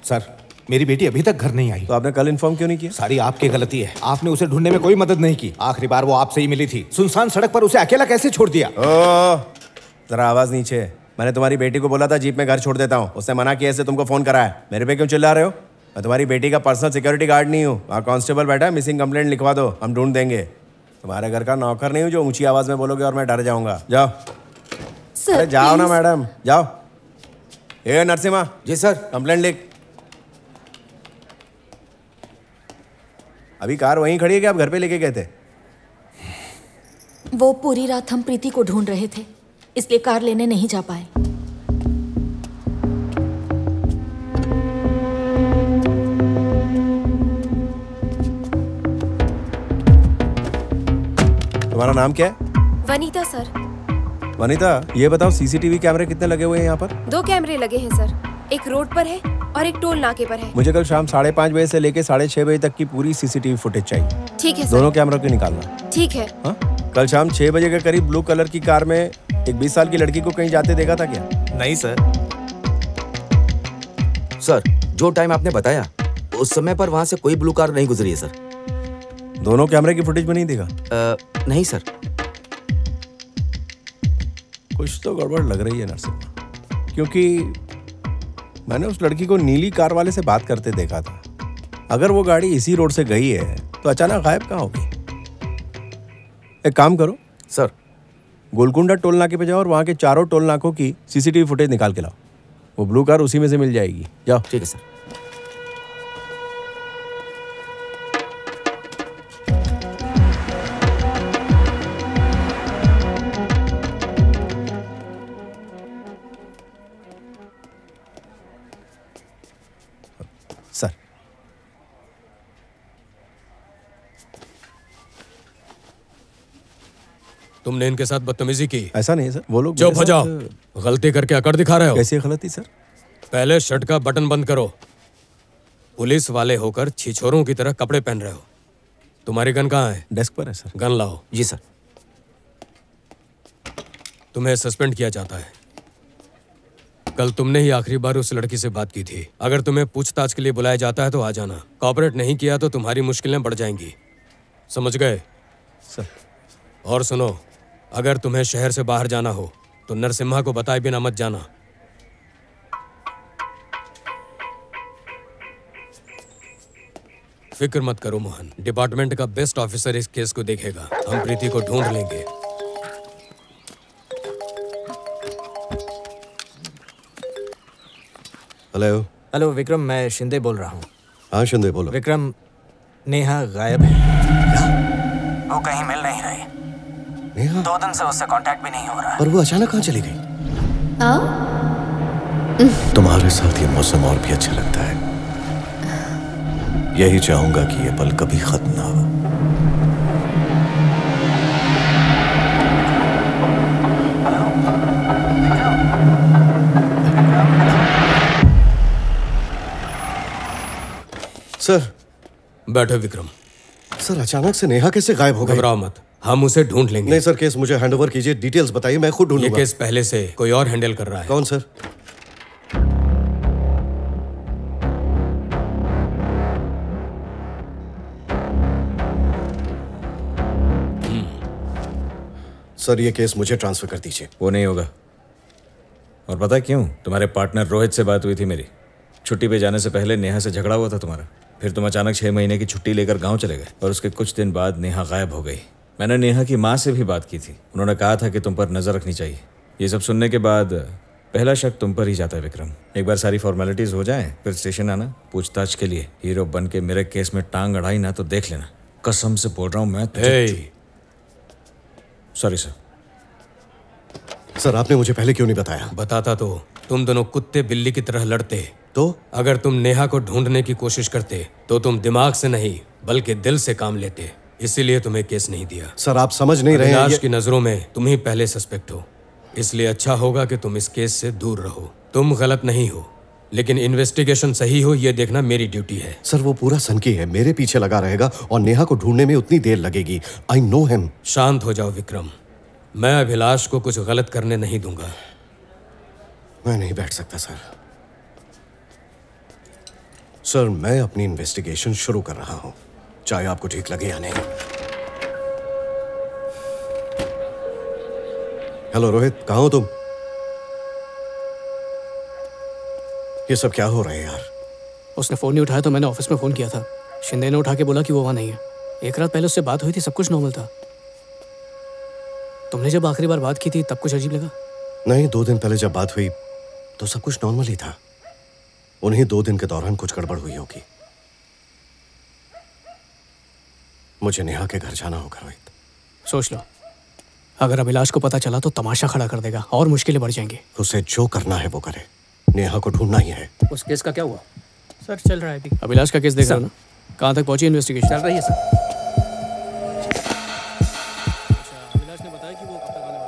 Sir, मेरी बेटी अभी तक घर नहीं आई। तो आपने कल इन्फॉर्म क्यों नहीं किया? सारी आपकी गलती है। आपने उसे ढूंढने में कोई मदद नहीं की। आखिरी बार वो आपसे ही मिली थी। सुनसान सड़क पर उसे अकेला कैसे छोड़ दिया? जरा आवाज नीचे। मैंने तुम्हारी बेटी को बोला था जीप में घर छोड़ देता हूँ, उसने मना किया, ऐसे तुमको फोन करा है। मेरे पे क्यों चिल्ला रहे हो? मैं तुम्हारी बेटी का पर्सनल सिक्योरिटी गार्ड नहीं हूँ। वहाँ कांस्टेबल बैठा है, मिसिंग कंप्लेंट लिखवा दो, हम ढूंढ देंगे। तुम्हारे घर का नौकर नहीं हूँ जो ऊंची आवाज में बोलोगे और मैं डर जाऊंगा। जाओ सर, अरे जाओ ना मैडम, जाओ। ए नरसिम्हा। जी सर। कंप्लेंट लिख। अभी कार वहीं खड़ी है कि आप घर पे लेके गए थे? वो पूरी रात हम प्रीति को ढूंढ रहे थे, इसलिए कार लेने नहीं जा पाए। तुम्हारा नाम क्या है? वनीता सर। वनीता, ये बताओ सीसीटीवी कैमरे कितने लगे हुए हैं यहाँ पर? 2 कैमरे लगे हैं सर, एक रोड पर है और एक टोल नाके पर है। मुझे कल शाम 5:30 बजे से लेके 6:30 बजे तक की पूरी सीसीटीवी फुटेज चाहिए। ठीक है सर। दोनों कैमरों की निकालना। ठीक है। हाँ? कल शाम 6 बजे के करीब ब्लू कलर की कार में एक 20 साल की लड़की को कहीं जाते देखा था क्या? नहीं सर। सर, जो टाइम आपने बताया उस समय पर वहां से कोई ब्लू कार नहीं गुजरी है सर। दोनों कैमरे की फुटेज में नहीं देखा? नहीं सर। कुछ तो गड़बड़ लग रही है नरसिम्हा, क्योंकि मैंने उस लड़की को नीली कार वाले से बात करते देखा था। अगर वो गाड़ी इसी रोड से गई है तो अचानक गायब कहाँ होगी? एक काम करो सर, गोलकुंडा टोल नाके पे जाओ और वहाँ के चारों टोल नाकों की सीसीटीवी फुटेज निकाल के लाओ। वो ब्लू कार उसी में से मिल जाएगी। जाओ। ठीक है सर। सर, तुमने इनके साथ बदतमीजी की? ऐसा नहीं है सर, वो लोग चुप हो जाओ। गलती करके अकड़ दिखा रहे हो। कैसी गलती सर? पहले शर्ट का बटन बंद करो। पुलिस वाले होकर छिछोरों की तरह कपड़े पहन रहे हो। तुम्हारी गन कहाँ है? डेस्क पर है सर। गन लाओ। जी सर। तुम्हें सस्पेंड किया जाता है। कल तुमने ही आखिरी बार उस लड़की से बात की थी। अगर तुम्हें पूछताछ के लिए बुलाया जाता है तो आ जाना। कॉपरेट नहीं किया तो तुम्हारी मुश्किलें बढ़ जाएंगी। समझ गए? सर। और सुनो, अगर तुम्हें शहर से बाहर जाना हो तो नरसिम्हा को बताए बिना मत जाना। फिक्र मत करो मोहन, डिपार्टमेंट का बेस्ट ऑफिसर इस केस को देखेगा। हम प्रीति को ढूंढ लेंगे। हेलो। हेलो विक्रम, मैं शिंदे बोल रहा हूँ। हाँ शिंदे बोलो। विक्रम, नेहा गायब है। क्या? वो कहीं मिल नहीं रही। नेहा? 2 दिन से उससे कांटेक्ट भी नहीं हो रहा। और वो अचानक कहाँ चली गई? तुम्हारे साथ ये मौसम और भी अच्छा लगता है। यही चाहूंगा कि ये पल कभी खत्म ना हो। सर। बैठो विक्रम। सर, अचानक से नेहा कैसे गायब हो गई? घबराओ मत, हम उसे ढूंढ लेंगे। नहीं सर, केस मुझे हैंडओवर कीजिए, डिटेल्स बताइए, मैं खुद ढूंढूंगा। ये केस पहले से कोई और हैंडल कर रहा है। कौन सर? सर, ये केस मुझे ट्रांसफर कर दीजिए। वो नहीं होगा। और पता क्यों? तुम्हारे पार्टनर रोहित से बात हुई थी मेरी। छुट्टी पे जाने से पहले नेहा से झगड़ा हुआ था तुम्हारा। फिर तुम अचानक 6 महीने की छुट्टी लेकर गांव चले गए और उसके कुछ दिन बाद नेहा गायब हो गई। मैंने नेहा की माँ से भी बात की थी। उन्होंने कहा था कि तुम पर नजर रखनी चाहिए। ये सब सुनने के बाद पहला शक तुम पर ही जाता है विक्रम। एक बार सारी फॉर्मेलिटीज हो जाएं, फिर स्टेशन आना पूछताछ के लिए। हीरो बन के मेरे केस में टांग अड़ाई ना तो देख लेना। कसम से बोल रहा हूँ मैं। Sorry sir. सर, आपने मुझे पहले क्यों नहीं बताया? बताता तो तुम दोनों कुत्ते बिल्ली की तरह लड़ते। तो अगर तुम नेहा को ढूंढने की कोशिश करते तो तुम दिमाग से नहीं बल्कि दिल से काम लेते। इसीलिए तुम्हें केस नहीं दिया। सर, आप समझ नहीं रहे हैं। अविनाश की नजरों में तुम ही पहले सस्पेक्ट हो, इसलिए अच्छा होगा कि तुम इस केस से दूर रहो। तुम गलत नहीं हो, लेकिन इन्वेस्टिगेशन सही हो ये देखना मेरी ड्यूटी है। सर, वो पूरा सनकी है, मेरे पीछे लगा रहेगा और नेहा को ढूंढने में उतनी देर लगेगी। I know him. शांत हो जाओ विक्रम, मैं अभिलाष को कुछ गलत करने नहीं दूंगा। मैं नहीं बैठ सकता सर। सर, मैं अपनी इन्वेस्टिगेशन शुरू कर रहा हूं, चाहे आपको ठीक लगे या नहीं। हेलो रोहित, कहाँ हो तुम? ये सब क्या हो रहा है यार? उसने फोन नहीं उठाया तो मैंने ऑफिस में फोन किया था। शिंदे ने उठा के बोला कि वो वहां नहीं है। एक रात पहले उससे बात हुई थी, सब कुछ नॉर्मल था। तुमने जब आखिरी बार बात की थी तब कुछ अजीब लगा? नहीं, 2 दिन पहले जब बात हुई तो सब कुछ नॉर्मल ही था। उन्हीं 2 दिन के दौरान कुछ गड़बड़ हुई होगी। मुझे नेहा के घर जाना होगा रोहित। सोच लो, अगर अभिलाष को पता चला तो तमाशा खड़ा कर देगा और मुश्किलें बढ़ जाएंगी। उसे जो करना है वो करे, नेहा को ढूंढना ही है। उस केस का क्या हुआ? सर चल रहा है अभी। अभिलाष का केस देख रहे हो ना? कहाँ तक पहुंची इन्वेस्टिगेशन? चल रही है सर। अभिलाष ने बताया कि वो कब तक आने वाला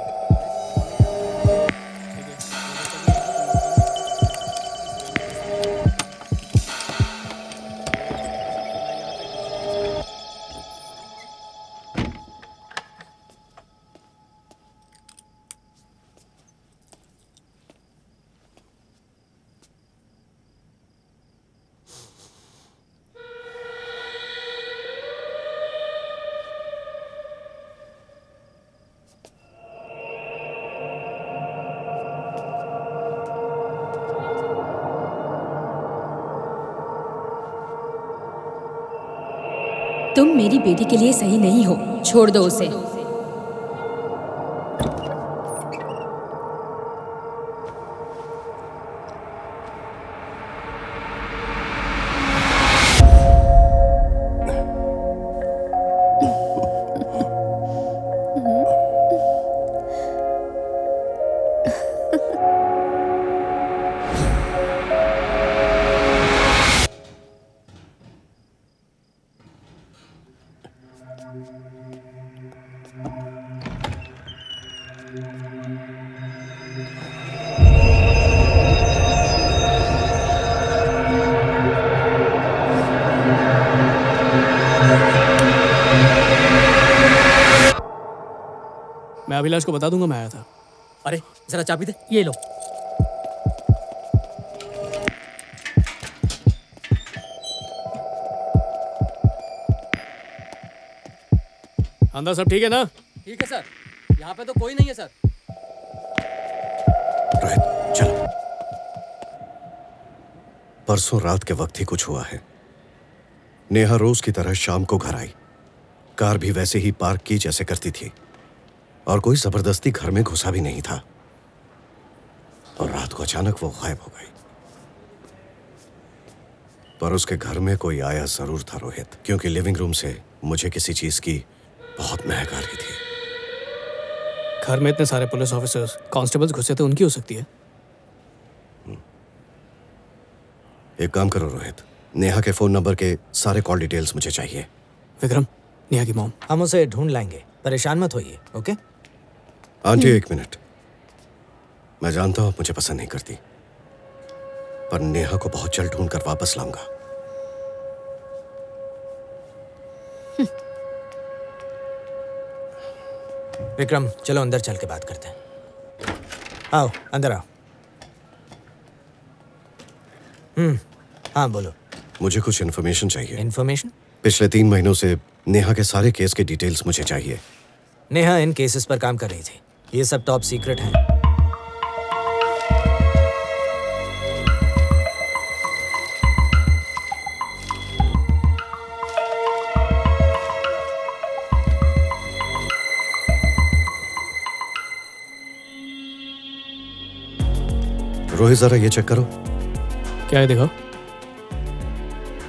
तुम मेरी बेटी के लिए सही नहीं हो, छोड़ दो उसे। मैं अभिलाष को बता दूंगा मैं आया था। अरे जरा चाबी दे। ये लो। अंदर सब ठीक है ना? ठीक है सर, यहाँ पे तो कोई नहीं है सर। रोहित चलो। परसों रात के वक्त ही कुछ हुआ है। नेहा रोज की तरह शाम को घर आई। कार भी वैसे ही पार्क की जैसे करती थी और कोई जबरदस्ती घर में घुसा भी नहीं था। और रात को अचानक वो गायब हो गई। पर उसके घर में कोई आया जरूर था रोहित, क्योंकि लिविंग रूम से मुझे किसी चीज की बहुत महक आ रही थी। घर में इतने सारे पुलिस ऑफिसर्स, कांस्टेबल्स घुसे थे, उनकी हो सकती है। एक काम करो रोहित, नेहा के फोन नंबर के सारे कॉल डिटेल्स मुझे चाहिए। विक्रम, नेहा की मॉम। हम उसे ढूंढ लाएंगे, परेशान मत होइए। Okay aunty, 1 minute. मैं जानता हूं आप मुझे पसंद नहीं करती, पर नेहा को बहुत जल्द ढूंढ कर वापस लाऊंगा। विक्रम, चलो अंदर चल के बात करते हैं। आओ अंदर आओ। हाँ बोलो। मुझे कुछ इन्फॉर्मेशन चाहिए। इन्फॉर्मेशन? पिछले 3 महीनों से नेहा के सारे केस के डिटेल्स मुझे चाहिए। नेहा इन केसेस पर काम कर रही थी। ये सब टॉप सीक्रेट है। रोहित जरा ये चेक करो। क्या है देखो।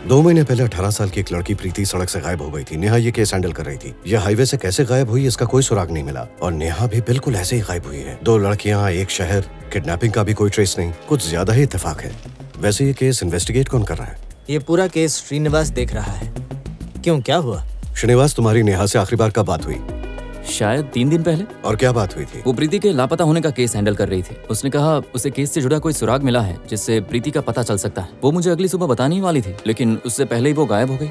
2 महीने पहले 18 साल की एक लड़की प्रीति सड़क से गायब हो गई थी। नेहा ये केस हैंडल कर रही थी। ये हाईवे से कैसे गायब हुई इसका कोई सुराग नहीं मिला और नेहा भी बिल्कुल ऐसे ही गायब हुई है। 2 लड़कियां, एक शहर, किडनैपिंग का भी कोई ट्रेस नहीं। कुछ ज्यादा ही इत्तेफाक है। वैसे ये केस इन्वेस्टिगेट कौन कर रहा है? ये पूरा केस श्रीनिवास देख रहा है। क्यों, क्या हुआ? श्रीनिवास, तुम्हारी नेहा से आखिरी बार कब बात हुई? शायद 3 दिन पहले। और क्या बात हुई थी? वो प्रीति के लापता होने का केस हैंडल कर रही थी। उसने कहा उसे केस से जुड़ा कोई सुराग मिला है जिससे प्रीति का पता चल सकता है। वो मुझे अगली सुबह बताने ही वाली थी, लेकिन उससे पहले ही वो गायब हो गई।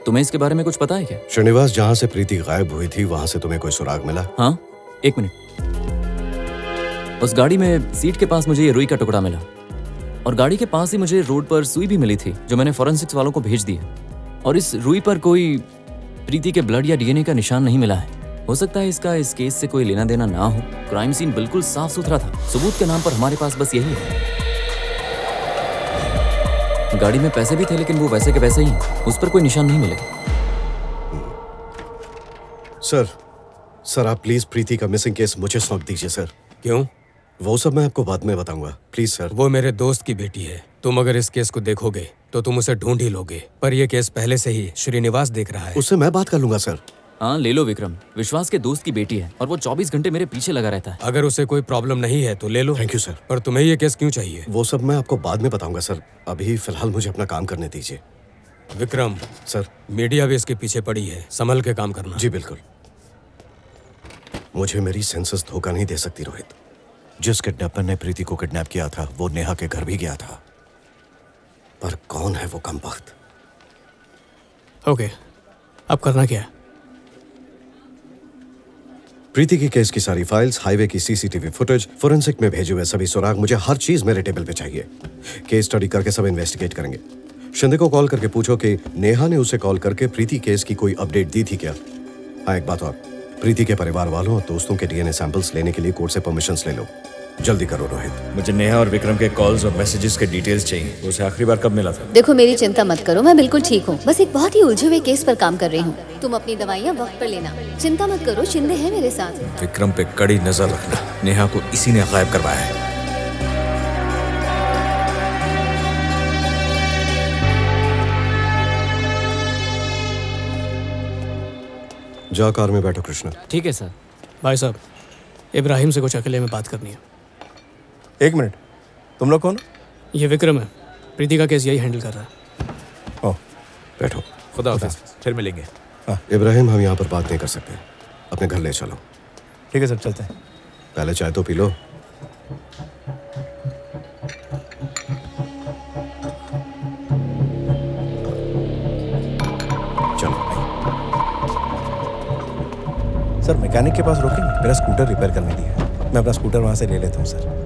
तुम्हें इसके बारे में कुछ पता है क्या? श्रीनिवास, जहाँ से प्रीति गायब हुई थी वहाँ से तुम्हें कोई सुराग मिला? हाँ, 1 मिनट। उस गाड़ी में सीट के पास मुझे ये रुई का टुकड़ा मिला। और गाड़ी के पास ही मुझे रोड पर सुई भी मिली थी जो मैंने फॉरेंसिक्स वालों को भेज दी है। और इस रुई पर कोई प्रीति के ब्लड या डीएनए का निशान नहीं मिला है। हो सकता है इसका इस केस से कोई लेना देना ना हो। क्राइम सीन बिल्कुल साफ सुथरा था। सबूत के नाम पर हमारे पास बस यही है। गाड़ी में पैसे भी थे लेकिन वो वैसे के वैसे ही हैं। उस पर कोई निशान नहीं मिले। सर आप प्लीज प्रीति का मिसिंग केस मुझे सौंप दीजिए सर। क्यों? वो सब मैं आपको बाद में बताऊंगा, प्लीज सर। वो मेरे दोस्त की बेटी है। तुम अगर इस केस को देखोगे तो तुम उसे ढूंढ ही लोगे, पर यह केस पहले से ही श्रीनिवास देख रहा है। उससे मैं बात कर लूंगा सर। हाँ ले लो विक्रम, विश्वास के दोस्त की बेटी है और वो 24 घंटे मेरे पीछे लगा रहता है। अगर उसे कोई प्रॉब्लम नहीं है तो ले लो। Thank you sir. पर तुम्हें ये केस क्यों चाहिए? वो सब मैं आपको बाद में बताऊंगा सर, अभी फिलहाल मुझे अपना काम करने दीजिए। विक्रम सर, मीडिया भी इसके पीछे पड़ी है, संभल के काम करना। जी बिल्कुल। मुझे मेरी सेंसेस धोखा नहीं दे सकती रोहित। जिस किडनैपर ने प्रीति को किडनैप किया था वो नेहा के घर भी गया था, पर कौन है वो कमबख्त? ओके, अब करना क्या है? प्रीति की केस की सारी फाइल्स, हाईवे की सीसीटीवी फुटेज, फोरेंसिक में भेजे हुए सभी सुराग, मुझे हर चीज मेरे टेबल पे चाहिए। केस स्टडी करके सब इन्वेस्टिगेट करेंगे। शिंदे को कॉल करके पूछो कि नेहा ने उसे कॉल करके प्रीति केस की कोई अपडेट दी थी क्या। हाँ एक बात और, प्रीति के परिवार वालों और दोस्तों के डीएनए सैंपल्स लेने के लिए कोर्ट से परमिशंस ले लो। जल्दी करो रोहित। मुझे नेहा और विक्रम के कॉल्स और मैसेजेस के डिटेल्स चाहिए। उसे आखिरी बार कब मिला था? देखो मेरी चिंता मत करो, मैं बिल्कुल ठीक हूँ। बस एक बहुत ही उलझे हुए केस पर काम कर रही हूँ। तुम अपनी दवाइयाँ वक्त पर लेना, चिंता मत करो, शिंदे है मेरे साथ। विक्रम पे कड़ी नजर रखना, नेहा को इसी ने गायब करवाया है। जा कार में बैठो कृष्णा। ठीक है सर। भाई साहब, इब्राहिम से कुछ अकेले में बात करनी है। एक मिनट, तुम लोग कौन? ये विक्रम है, प्रीति का केस यही हैंडल कर रहा है। ओह, बैठो। खुदा हाफिज़, फिर मिलेंगे। इब्राहिम हम यहाँ पर बात नहीं कर सकते, अपने घर ले चलो। ठीक है सर, चलते हैं। पहले चाय तो पी लो। सर मैकेनिक के पास रोकेंगे? मेरा स्कूटर रिपेयर करने दिया है, मैं अपना स्कूटर वहाँ से ले लेता हूँ सर।